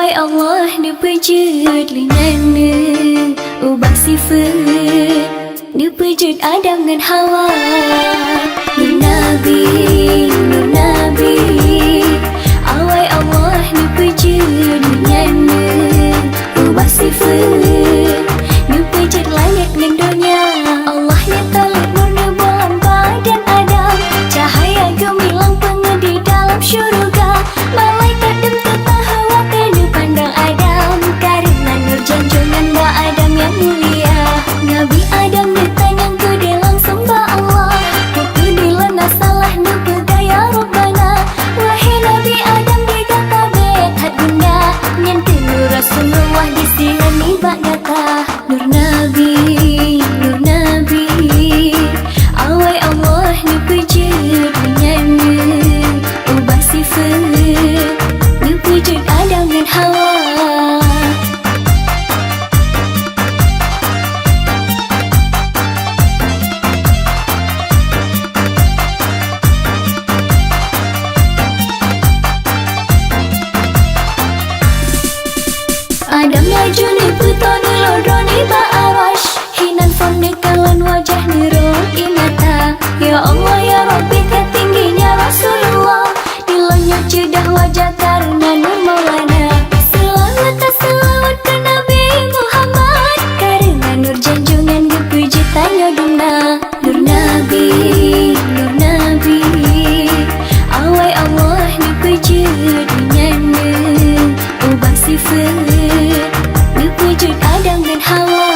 Awai Allah nu pejut linana ubah sifat nu pejut Adam ngan Hawa. Nur Nabi, Nur Nabi. Awai Allah nu pejut linana ubah sifat nu pejut langit ngan dunia. Allah nyatalit nur nu bulan badan Adam, cahaya gemilang pengedi dalam syurga. Malaikat dem tertawa nu pandang Adam, karena nur junjungan Mbak Adam yang mulia. Nabi Adam ditanya kudu langsung ba Allah, kudu lana salah nu pegaya Rabbana. Wahai Nabi Adam digata bet hat bunda, nyanti nur Rasulullah disirani bak data. Nur Nabi, Nur Nabi. Awai Allah nu pejut menyana ubah sifat nu pejut Adam dan Hawa. Adam laju ni puto ni lodro ni ba'arash, hinan fon ni kalan wajah ni roh imata. Ya Allah ya Rabbi ketingginya Rasulullah, dilanya cedah wajah karena nur maulana. Selawat tak selawat ke Nabi Muhammad, karena nur junjungan dipuji tanya duna. Nur Nabi, Nur Nabi. Awai Allah ni pejut menyana ubah sifat nu pejut Adam dan Hawa.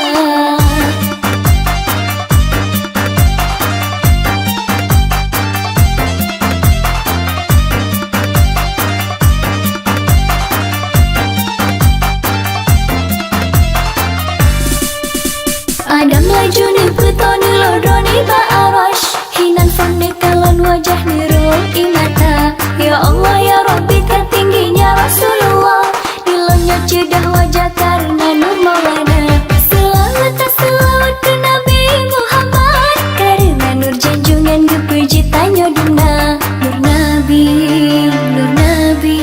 Adam laju ni puto ni lodro ni ba'arash, hinan fon ni kalan wajah ni roh imata. Ya Allah ya Rabbi ketingginya Rasulullah, dilanya cedah wajah karena nur maulana. Selawat tak selawat ke Nabi Muhammad, karena nur junjungan dipuji tanya duna. Nur Nabi, Nur Nabi.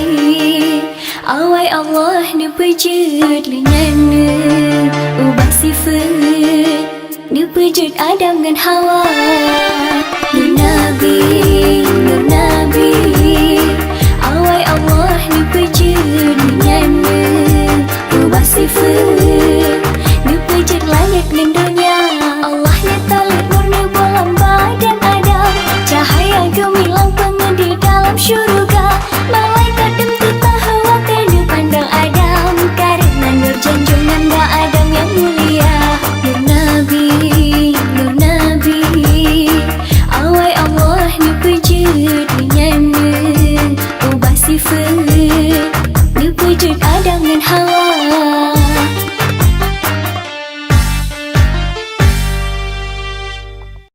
Awai Allah nu pejut linana ubah sifat nu pejut Adam dan Hawa. Nur Nabi, Nur Nabi.